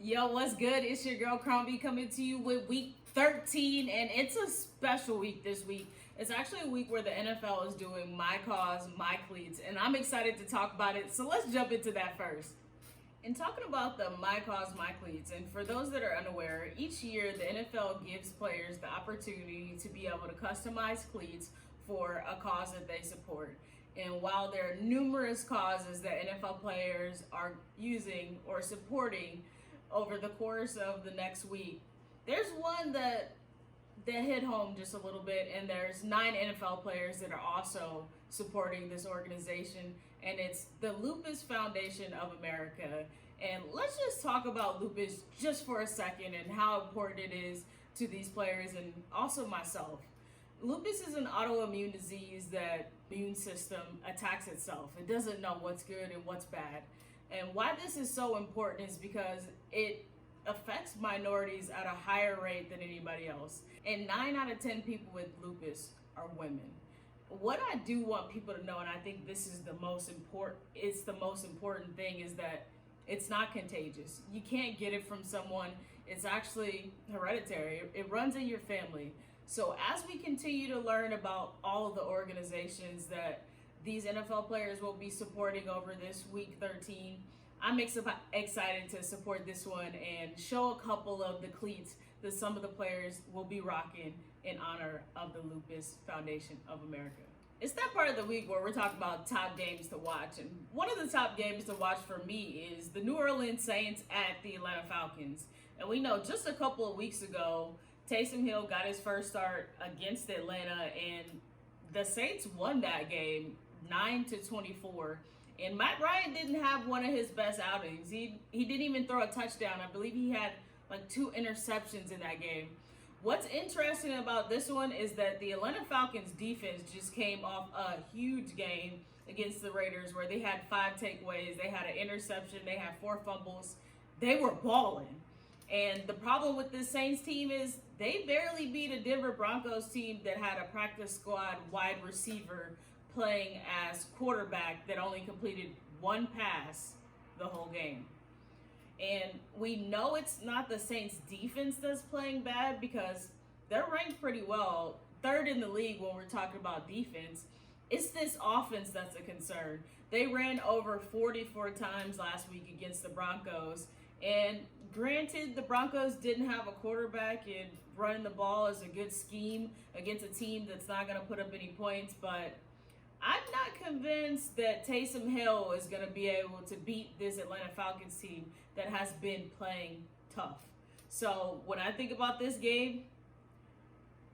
Yo, what's good? It's your girl Crombie coming to you with week 13, and it's a special week this week. It's actually a week where the NFL is doing My Cause, My Cleats, and I'm excited to talk about it. So let's jump into that first. In talking about the My Cause, My Cleats, and for those that are unaware, each year the NFL gives players the opportunity to be able to customize cleats for a cause that they support. And while there are numerous causes that NFL players are using or supporting over the course of the next week, there's one that hit home just a little bit, and there's 9 NFL players that are also supporting this organization, and it's the Lupus Foundation of America. And let's just talk about lupus just for a second and how important it is to these players and also myself. Lupus is an autoimmune disease that the immune system attacks itself. It doesn't know what's good and what's bad. And why this is so important is because it affects minorities at a higher rate than anybody else. And 9 out of 10 people with lupus are women. What I do want people to know, and I think this is the most important thing, is that it's not contagious. You can't get it from someone. It's actually hereditary. It runs in your family. So as we continue to learn about all of the organizations that these NFL players will be supporting over this week 13, I'm excited to support this one and show a couple of the cleats that some of the players will be rocking in honor of the Lupus Foundation of America. It's that part of the week where we're talking about top games to watch. And one of the top games to watch for me is the New Orleans Saints at the Atlanta Falcons. And we know just a couple of weeks ago, Taysom Hill got his first start against Atlanta, and the Saints won that game 9-24. And Matt Ryan didn't have one of his best outings. He didn't even throw a touchdown. I believe he had like 2 interceptions in that game. What's interesting about this one is that the Atlanta Falcons defense just came off a huge game against the Raiders where they had 5 takeaways, they had an interception, they had 4 fumbles. They were balling. And the problem with this Saints team is they barely beat a Denver Broncos team that had a practice squad wide receiver playing as quarterback that only completed 1 pass the whole game. And we know it's not the Saints defense that's playing bad because they're ranked pretty well, 3rd in the league when we're talking about defense. It's this offense that's a concern. They ran over 44 times last week against the Broncos. And granted, the Broncos didn't have a quarterback, and running the ball is a good scheme against a team that's not going to put up any points, but I'm not convinced that Taysom Hill is going to be able to beat this Atlanta Falcons team that has been playing tough. So when I think about this game,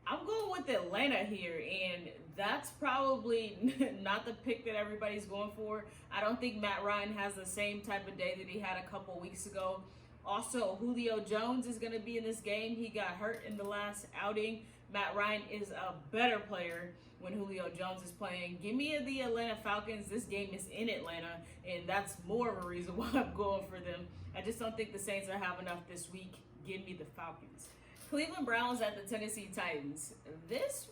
I'm going with Atlanta here, and that's probably not the pick that everybody's going for. I don't think Matt Ryan has the same type of day that he had a couple weeks ago. Also, Julio Jones is going to be in this game. He got hurt in the last outing. Matt Ryan is a better player when Julio Jones is playing. Give me the Atlanta Falcons. This game is in Atlanta, and that's more of a reason why I'm going for them. I just don't think the Saints are have enough this week. Give me the Falcons. Cleveland Browns at the Tennessee Titans. This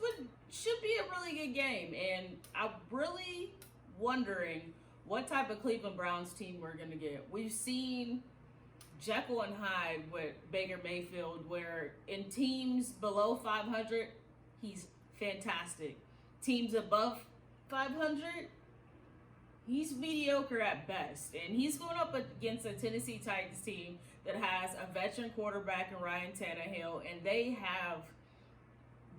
should be a really good game, and I'm really wondering what type of Cleveland Browns team we're going to get. We've seen Jekyll and Hyde with Baker Mayfield, where in teams below 500, he's fantastic. Teams above 500, he's mediocre at best. And he's going up against a Tennessee Titans team that has a veteran quarterback in Ryan Tannehill, and they have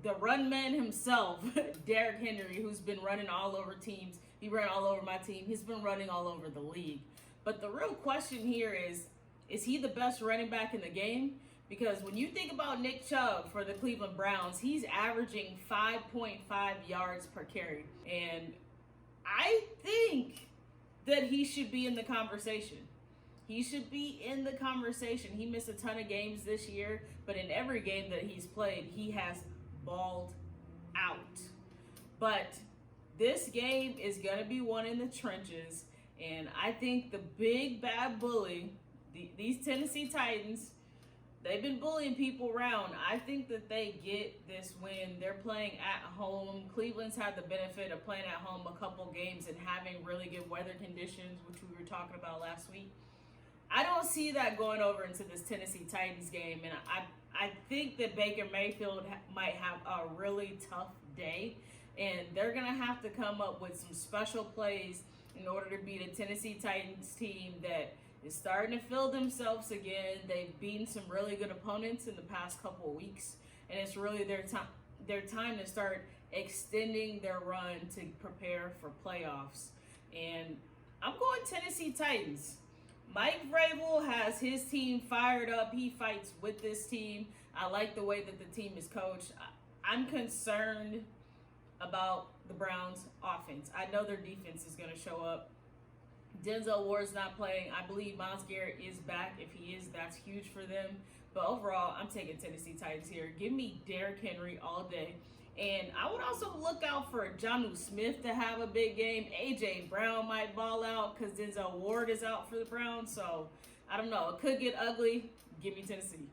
the run man himself, Derrick Henry, who's been running all over teams. He ran all over my team. He's been running all over the league. But the real question here is he the best running back in the game? Because when you think about Nick Chubb for the Cleveland Browns, he's averaging 5.5 yards per carry. And I think that he should be in the conversation. He should be in the conversation. He missed a ton of games this year, but in every game that he's played, he has balled out. But this game is going to be won in the trenches, and I think the big bad bully, these Tennessee Titans, they've been bullying people around. I think that they get this win. They're playing at home. Cleveland's had the benefit of playing at home a couple games and having really good weather conditions, which we were talking about last week. I don't see that going over into this Tennessee Titans game, and I think that Baker Mayfield might have a really tough day, and they're gonna have to come up with some special plays in order to beat a Tennessee Titans team that is starting to feel themselves again. They've beaten some really good opponents in the past couple of weeks, and it's really their time to start extending their run to prepare for playoffs. And I'm going Tennessee Titans. Mike Vrabel has his team fired up. He fights with this team. I like the way that the team is coached. I'm concerned about the Browns' offense. I know their defense is going to show up. Denzel Ward's not playing. I believe Myles Garrett is back. If he is, that's huge for them. But overall, I'm taking Tennessee Titans here. Give me Derrick Henry all day. And I would also look out for Jonnu Smith to have a big game. A.J. Brown might ball out because Denzel Ward is out for the Browns. So, I don't know. It could get ugly. Give me Tennessee.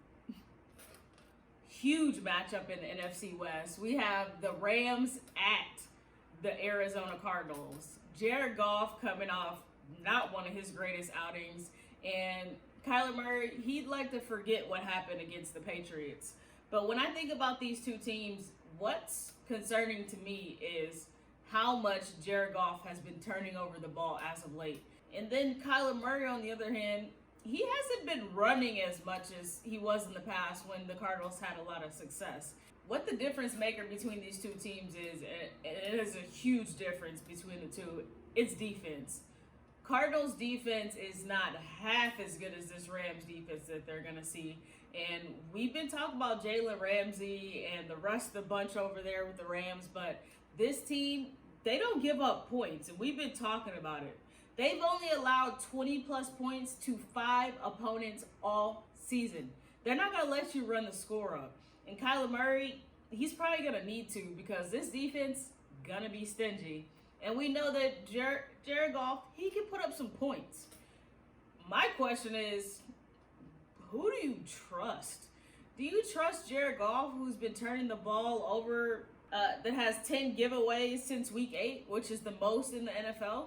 Huge matchup in the NFC West. We have the Rams at the Arizona Cardinals. Jared Goff coming off not one of his greatest outings. And Kyler Murray, he'd like to forget what happened against the Patriots. But when I think about these two teams, what's concerning to me is how much Jared Goff has been turning over the ball as of late. And then Kyler Murray, on the other hand, he hasn't been running as much as he was in the past when the Cardinals had a lot of success. What the difference maker between these two teams is, it is a huge difference between the two, it's defense. Cardinals defense is not half as good as this Rams defense that they're going to see. And we've been talking about Jalen Ramsey and the rest of the bunch over there with the Rams, but this team, they don't give up points, and we've been talking about it. They've only allowed 20-plus points to 5 opponents all season. They're not going to let you run the score up. And Kyler Murray, he's probably going to need to because this defense going to be stingy. And we know that Jared Goff, he can put up some points. My question is, who do you trust? Do you trust Jared Goff, who's been turning the ball over, that has 10 giveaways since week 8, which is the most in the NFL?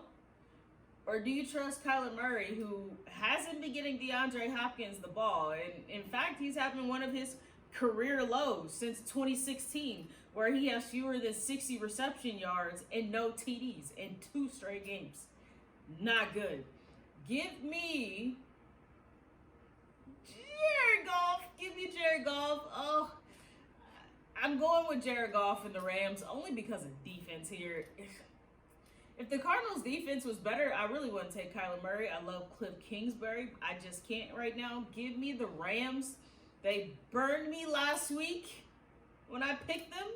Or do you trust Kyler Murray, who hasn't been getting DeAndre Hopkins the ball? And in fact, he's having one of his career lows since 2016, where he has fewer than 60 reception yards and no TDs in 2 straight games. Not good. Give me Jared Goff. Give me Jared Goff. Oh, I'm going with Jared Goff and the Rams only because of defense here. If the Cardinals' defense was better, I really wouldn't take Kyler Murray. I love Cliff Kingsbury. I just can't right now. Give me the Rams. They burned me last week when I picked them.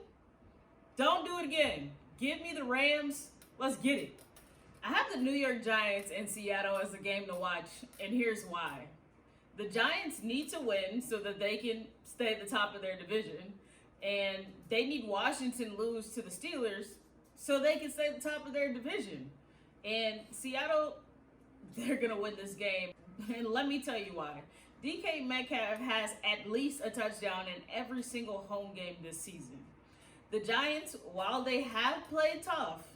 Don't do it again. Give me the Rams. Let's get it. I have the New York Giants and Seattle as a game to watch, and here's why. The Giants need to win so that they can stay at the top of their division, and they need Washington lose to the Steelers so they can stay at the top of their division. And Seattle, they're going to win this game. And let me tell you why. DK Metcalf has at least a touchdown in every single home game this season. The Giants, while they have played tough,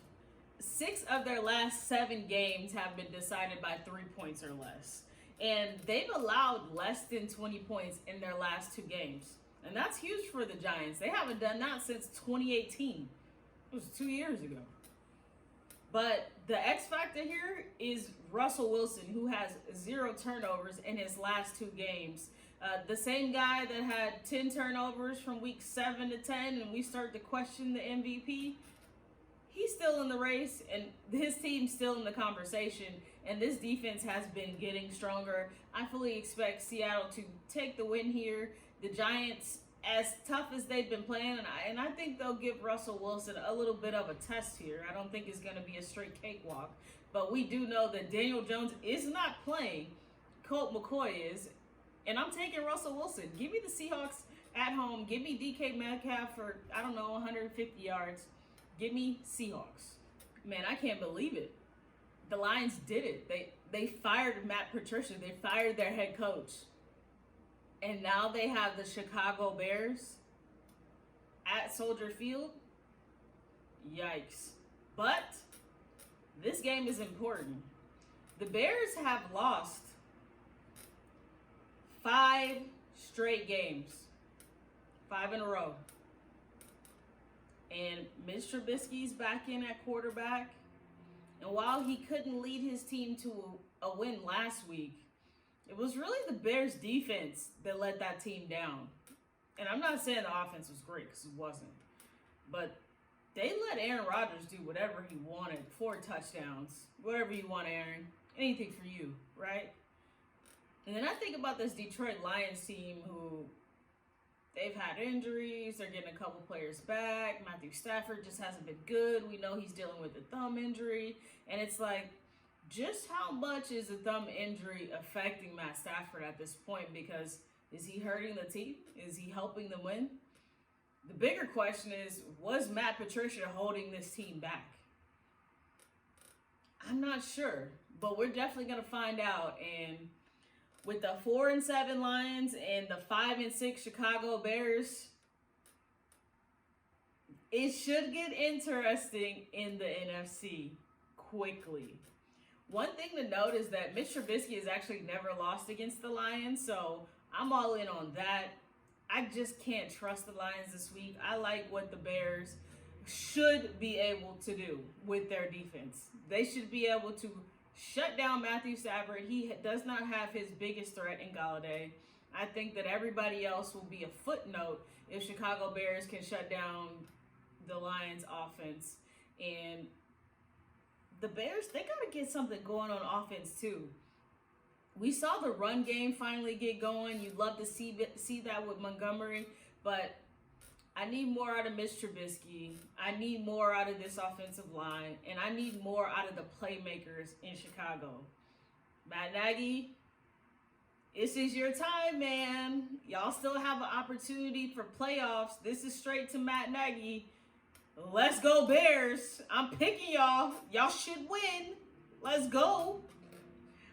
6 of their last 7 games have been decided by 3 points or less. And they've allowed less than 20 points in their last 2 games. And that's huge for the Giants. They haven't done that since 2018. It was 2 years ago. But the X factor here is Russell Wilson, who has 0 turnovers in his last 2 games. The same guy that had 10 turnovers from week 7 to 10, and we start to question the MVP. He's still in the race, and his team's still in the conversation, and this defense has been getting stronger. I fully expect Seattle to take the win here. The Giants, as tough as they've been playing, and I think they'll give Russell Wilson a little bit of a test here. I don't think it's going to be a straight cakewalk, but we do know that Daniel Jones is not playing. Colt McCoy is, and I'm taking Russell Wilson. Give me the Seahawks at home. Give me DK Metcalf for, 150 yards. Give me Seahawks. Man, I can't believe it. The Lions did it. They fired Matt Patricia. They fired their head coach. And now they have the Chicago Bears at Soldier Field. Yikes. But this game is important. The Bears have lost 5 straight games. 5 in a row. And Mitch Trubisky's back in at quarterback. And while he couldn't lead his team to a win last week, it was really the Bears' defense that let that team down. And I'm not saying the offense was great, because it wasn't. But they let Aaron Rodgers do whatever he wanted. 4 touchdowns. Whatever you want, Aaron. Anything for you, right? And then I think about this Detroit Lions team who they've had injuries. They're getting a couple players back. Matthew Stafford just hasn't been good. We know he's dealing with a thumb injury. And it's like, just how much is a thumb injury affecting Matt Stafford at this point? Because is he hurting the team? Is he helping them win? The bigger question is, was Matt Patricia holding this team back? I'm not sure, but we're definitely going to find out. And with the 4-7 Lions and the 5-6 Chicago Bears, it should get interesting in the NFC quickly. One thing to note is that Mitch Trubisky has actually never lost against the Lions, so I'm all in on that. I just can't trust the Lions this week. I like what the Bears should be able to do with their defense. They should be able to shut down Matthew Stafford. He does not have his biggest threat in Galladay. I think that everybody else will be a footnote if Chicago Bears can shut down the Lions offense. And the Bears, they got to get something going on offense too. We saw the run game finally get going. You'd love to see that with Montgomery, but I need more out of Mitch Trubisky. I need more out of this offensive line, and I need more out of the playmakers in Chicago. Matt Nagy, this is your time, man. Y'all still have an opportunity for playoffs. This is straight to Matt Nagy. Let's go Bears. I'm picking y'all. Y'all should win. Let's go.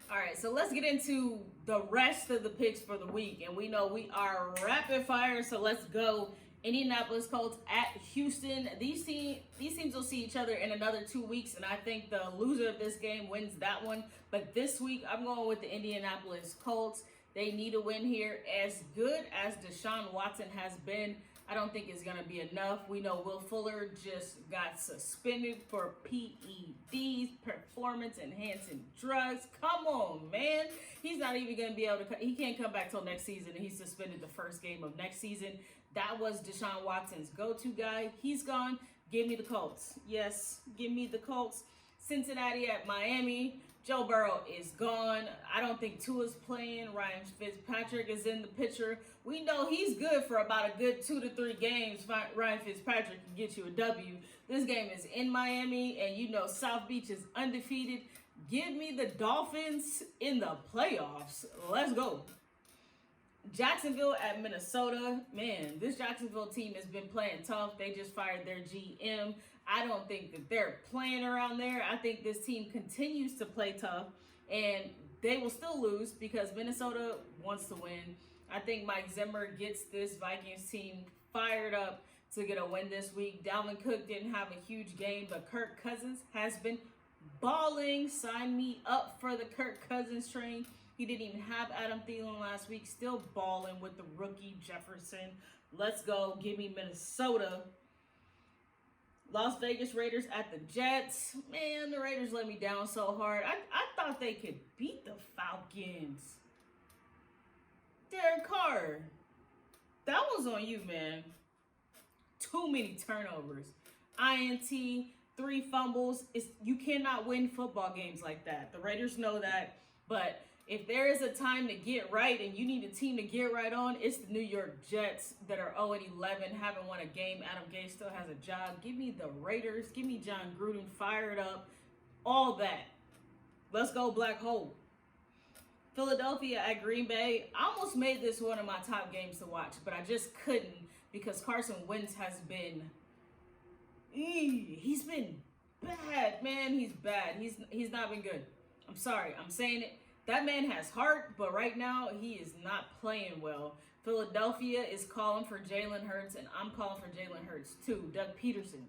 All right, so let's get into the rest of the picks for the week. And we know we are rapid fire, so let's go. Indianapolis Colts at Houston. These teams will see each other in another 2 weeks, and I think the loser of this game wins that one. But this week, I'm going with the Indianapolis Colts. They need a win here. As good as Deshaun Watson has been, I don't think it's going to be enough. We know Will Fuller just got suspended for PEDs, performance-enhancing drugs. Come on, man. He's not even going to be able to – he can't come back till next season, and he's suspended the first game of next season. That was Deshaun Watson's go-to guy. He's gone. Give me the Colts. Yes, give me the Colts. Cincinnati at Miami. Joe Burrow is gone. I don't think Tua's playing. Ryan Fitzpatrick is in the picture. We know he's good for about a good 2 to 3 games. Ryan Fitzpatrick can get you a W. This game is in Miami, and you know South Beach is undefeated. Give me the Dolphins in the playoffs. Let's go. Jacksonville at Minnesota. Man, this Jacksonville team has been playing tough. They just fired their GM. I don't think that they're playing around there. I think this team continues to play tough, and they will still lose because Minnesota wants to win. I think Mike Zimmer gets this Vikings team fired up to get a win this week. Dalvin Cook didn't have a huge game, but Kirk Cousins has been balling. Sign me up for the Kirk Cousins train. He didn't even have Adam Thielen last week. Still balling with the rookie Jefferson. Let's go. Give me Minnesota. Las Vegas Raiders at the Jets. Man, the Raiders let me down so hard. I thought they could beat the Falcons. Derek Carr. That was on you, man. Too many turnovers. INT, 3 fumbles. You cannot win football games like that. The Raiders know that. But if there is a time to get right and you need a team to get right on, it's the New York Jets that are 0-11, haven't won a game. Adam Gase still has a job. Give me the Raiders. Give me John Gruden fired up. All that. Let's go Black Hole. Philadelphia at Green Bay. I almost made this one of my top games to watch, but I just couldn't because Carson Wentz has been... He's been bad, man. He's bad. He's not been good. I'm sorry. I'm saying it. That man has heart, but right now he is not playing well. Philadelphia is calling for Jalen Hurts, and I'm calling for Jalen Hurts too. Doug Peterson.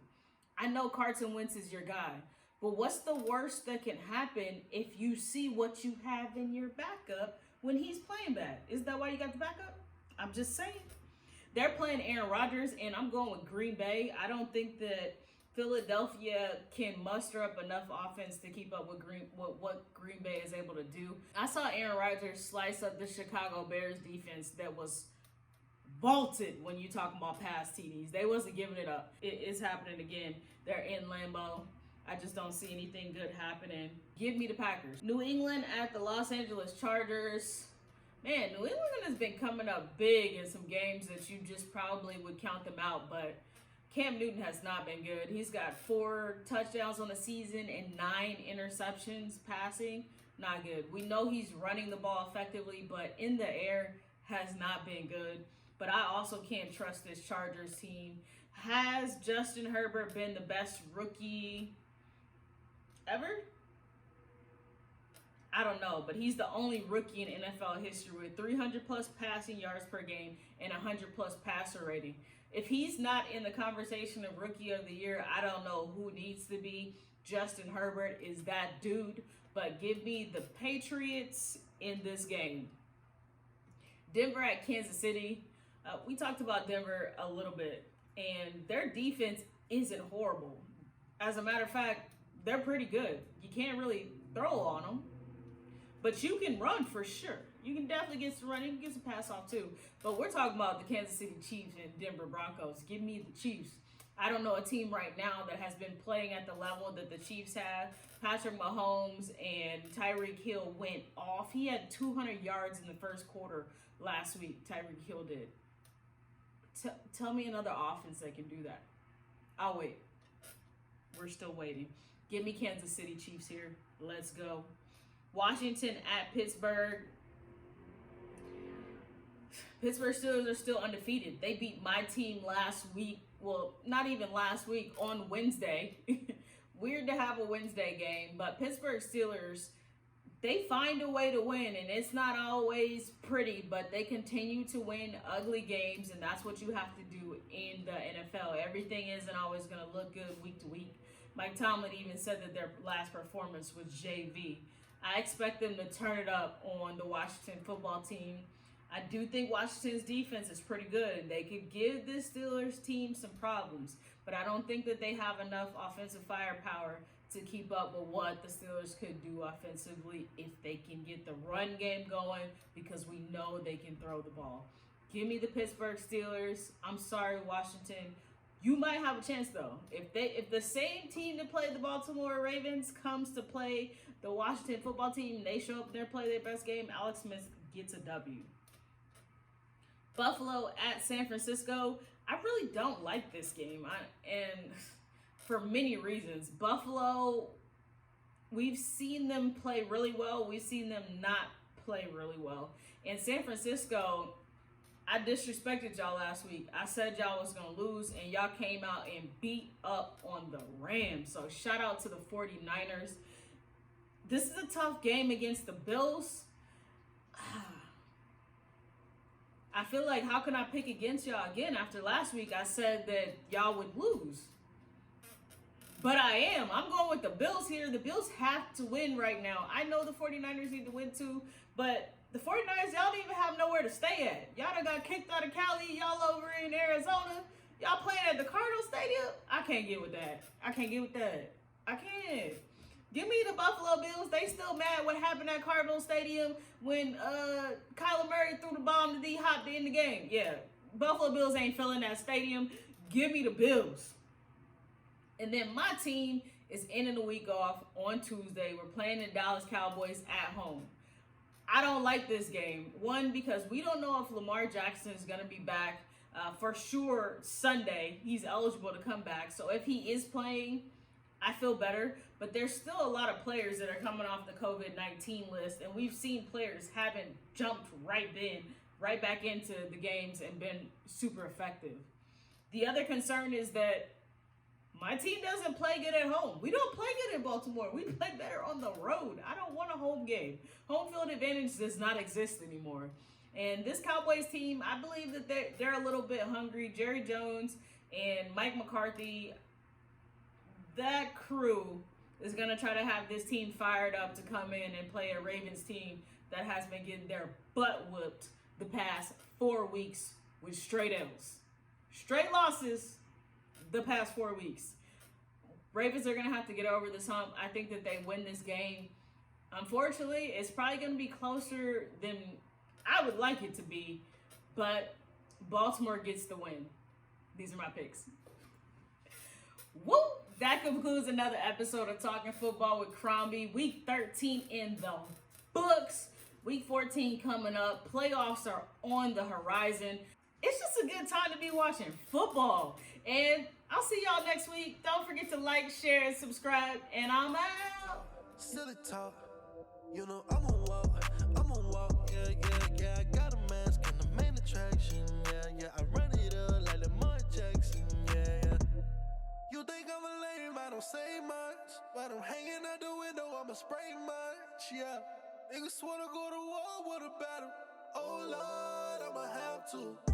I know Carson Wentz is your guy, but what's the worst that can happen if you see what you have in your backup when he's playing bad? Is that why you got the backup? I'm just saying. They're playing Aaron Rodgers, and I'm going with Green Bay. I don't think that Philadelphia can muster up enough offense to keep up with what Green Bay is able to do. I saw Aaron Rodgers slice up the Chicago Bears defense that was vaulted when you talk about pass TDs. They wasn't giving it up. It is happening again. They're in Lambeau. I just don't see anything good happening. Give me the Packers. New England at the Los Angeles Chargers. Man, New England has been coming up big in some games that you just probably would count them out, but Cam Newton has not been good. He's got 4 touchdowns on the season and 9 interceptions passing. Not good. We know he's running the ball effectively, but in the air has not been good. But I also can't trust this Chargers team. Has Justin Herbert been the best rookie ever? I don't know, but he's the only rookie in NFL history with 300 plus passing yards per game and 100 plus passer rating. If he's not in the conversation of rookie of the year, I don't know who needs to be. Justin Herbert is that dude, but give me the Patriots in this game. Denver at Kansas City. We talked about Denver a little bit, and their defense isn't horrible. As a matter of fact, they're pretty good. You can't really throw on them, but you can run for sure. You can definitely get some running, you can get some pass off too. But we're talking about the Kansas City Chiefs and Denver Broncos. Give me the Chiefs. I don't know a team right now that has been playing at the level that the Chiefs have. Patrick Mahomes and Tyreek Hill went off. He had 200 yards in the first quarter last week. Tyreek Hill did. Tell me another offense that can do that. I'll wait. We're still waiting. Give me Kansas City Chiefs here. Let's go. Washington at Pittsburgh. Pittsburgh Steelers are still undefeated. They beat my team last week. Well, not even last week, on Wednesday. Weird to have a Wednesday game, but Pittsburgh Steelers, they find a way to win, and it's not always pretty, but they continue to win ugly games, and that's what you have to do in the NFL. Everything isn't always going to look good week to week. Mike Tomlin even said that their last performance was JV. I expect them to turn it up on the Washington football team. I do think Washington's defense is pretty good. They could give this Steelers team some problems, but I don't think that they have enough offensive firepower to keep up with what the Steelers could do offensively if they can get the run game going, because we know they can throw the ball. Give me the Pittsburgh Steelers. I'm sorry, Washington. You might have a chance though. If the same team that played the Baltimore Ravens comes to play the Washington football team and they show up and they play their best game, Alex Smith gets a W. Buffalo at San Francisco. I really don't like this game, and for many reasons. Buffalo, we've seen them play really well. We've seen them not play really well. And San Francisco, I disrespected y'all last week. I said y'all was going to lose, and y'all came out and beat up on the Rams. So shout out to the 49ers. This is a tough game against the Bills. I feel like, how can I pick against y'all again? After last week, I said that y'all would lose. But I am. I'm going with the Bills here. The Bills have to win right now. I know the 49ers need to win too, but the 49ers, y'all don't even have nowhere to stay at. Y'all done got kicked out of Cali. Y'all over in Arizona. Y'all playing at the Cardinal Stadium. I can't get with that. I can't. Give me the Buffalo Bills. They still mad what happened at Cardinal Stadium when Kyler Murray threw the bomb to D-Hop to end the game. Yeah, Buffalo Bills ain't filling that stadium. Give me the Bills. And then my team is ending the week off on Tuesday. We're playing the Dallas Cowboys at home. I don't like this game. One, because we don't know if Lamar Jackson is going to be back. For sure, Sunday, he's eligible to come back. So if he is playing, I feel better. But there's still a lot of players that are coming off the COVID-19 list. And we've seen players haven't jumped right back into the games and been super effective. The other concern is that my team doesn't play good at home. We don't play good in Baltimore. We play better on the road. I don't want a home game. Home field advantage does not exist anymore. And this Cowboys team, I believe that they're a little bit hungry. Jerry Jones and Mike McCarthy, that crew is going to try to have this team fired up to come in and play a Ravens team that has been getting their butt whooped the past 4 weeks with straight L's. Straight losses the past 4 weeks. Ravens are going to have to get over this hump. I think that they win this game. Unfortunately, it's probably going to be closer than I would like it to be, but Baltimore gets the win. These are my picks. Woo! That concludes another episode of Talking Football with Crombie. Week 13 in the books. Week 14 coming up. Playoffs are on the horizon. It's just a good time to be watching football. And I'll see y'all next week. Don't forget to like, share, and subscribe. And I'm out. Silly talk, you know I'm on walk, yeah, I got a mask and the main attraction, yeah, I run it up like Lamar Jackson, yeah. You think I'm a lame, I don't say much, but I'm hanging out the window, I'ma spray much, yeah. Niggas wanna go to war with a battle, oh Lord, I'ma have to.